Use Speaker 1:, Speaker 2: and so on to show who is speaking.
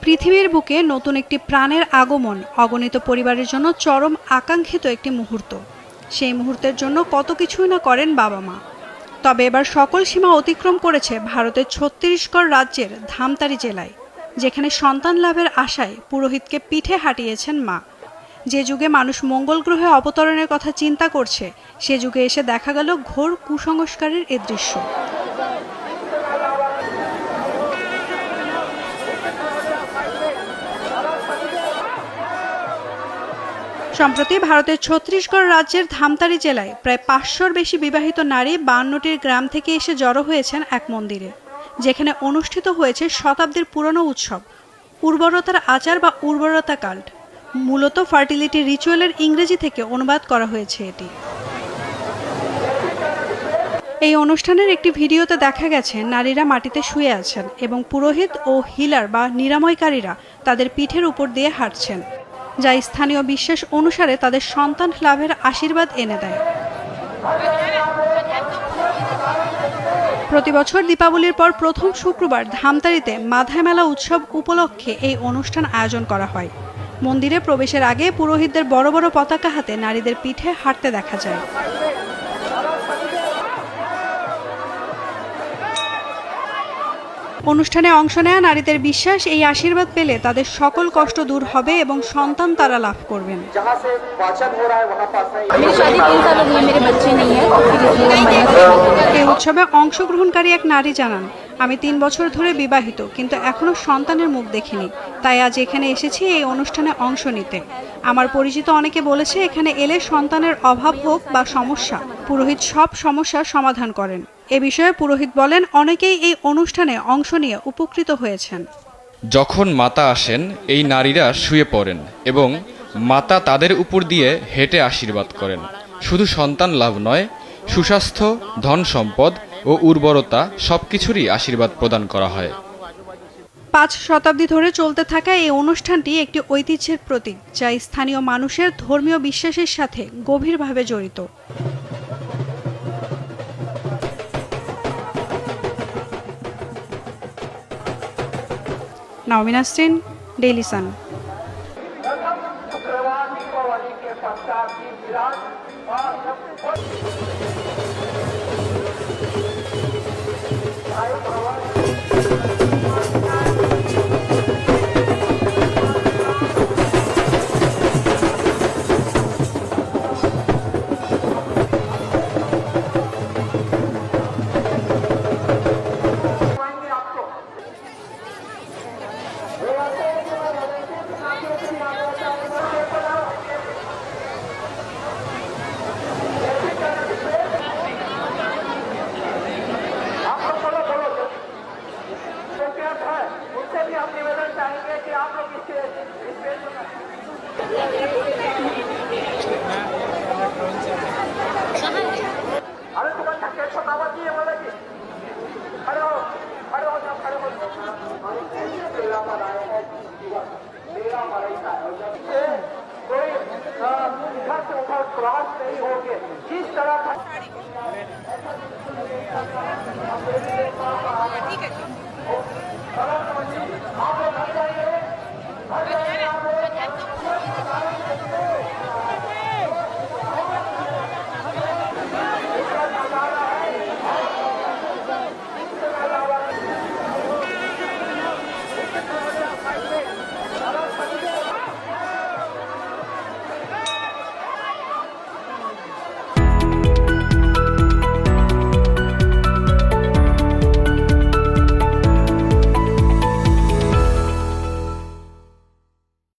Speaker 1: পৃথিবীর বুকে নতুন একটি প্রাণের আগমন অগণিত পরিবারের জন্য চরম আকাঙ্ক্ষিত একটি মুহূর্ত। সেই মুহূর্তের জন্য কত কিছুই না করেন বাবা মা। তবে এবার সকল সীমা অতিক্রম করেছে ভারতের ছত্তিশগড় রাজ্যের ধামতারি জেলায়, যেখানে সন্তান লাভের আশায় পুরোহিতকে পিঠে হাঁটিয়েছেন মা। যে যুগে মানুষ মঙ্গল গ্রহে অবতরণের কথা চিন্তা করছে, সে যুগে এসে দেখা গেল ঘোর কুসংস্কারের এ দৃশ্য। সম্প্রতি ভারতের ছত্তিশগড় রাজ্যের ধামতারি জেলায় প্রায় 500-র বেশি বিবাহিত নারী 52টির গ্রাম থেকে এসে জড়ো হয়েছেন এক মন্দিরে, যেখানে অনুষ্ঠিত হয়েছে শতাব্দীর পুরনো উৎসব উর্বরতার আচার বা উর্বরতা কাল্ট। মূলত ফার্টিলিটি রিচুয়ালের ইংরেজি থেকে অনুবাদ করা হয়েছে এটি। এই অনুষ্ঠানের একটি ভিডিওতে দেখা গেছে নারীরা মাটিতে শুয়ে আছেন এবং পুরোহিত ও হিলার বা নিরাময়কারীরা তাদের পিঠের উপর দিয়ে হাঁটছেন, যা স্থানীয় বিশ্বাস অনুসারে তাদের সন্তান লাভের আশীর্বাদ এনে দেয়। প্রতি বছর দীপাবলির পর প্রথম শুক্রবার ধামতারিতে মাথায় মেলা উৎসব উপলক্ষে এই অনুষ্ঠান আয়োজন করা হয়। মন্দিরে প্রবেশের আগে পুরোহিতদের বড় বড় পতাকা হাতে নারীদের পিঠে হাঁটতে দেখা যায়। অনুষ্ঠানে অংশ নেয়া নারীদের বিশ্বাস, এই আশীর্বাদ পেলে তাদের সকল কষ্ট দূর হবে এবং সন্তান তারা লাভ করবেন। এই উৎসবে অংশগ্রহণকারী এক নারী জানান, আমি 3 বছর ধরে বিবাহিত, কিন্তু এখনো সন্তানের মুখ দেখিনি, তাই আজ এখানে এসেছি এই অনুষ্ঠানে অংশ নিতে। আমার পরিচিত অনেকে বলেছে এখানে এলে সন্তানের অভাব হোক বা সমস্যা, পুরোহিত সব সমস্যার সমাধান করেন। এ বিষয়ে পুরোহিত বলেন, অনেকেই এই অনুষ্ঠানে অংশ নিয়ে উপকৃত হয়েছেন।
Speaker 2: যখন মাতা আসেন, এই নারীরা শুয়ে পড়েন এবং মাতা তাদের উপর দিয়ে হেঁটে আশীর্বাদ করেন। শুধু সন্তান লাভ নয়, সুস্বাস্থ্য, ধন সম্পদ ও উর্বরতা সবকিছুরই আশীর্বাদ প্রদান করা হয়।
Speaker 1: 5 শতাব্দী ধরে চলতে থাকা এই অনুষ্ঠানটি একটি ঐতিহ্যের প্রতীক, যা স্থানীয় মানুষের ধর্মীয় বিশ্বাসের সাথে গভীরভাবে জড়িত। নাওমিন নাসরিন, ডেইলি সান।
Speaker 3: क्लास नहीं होंगे जिस तरह ठीक है।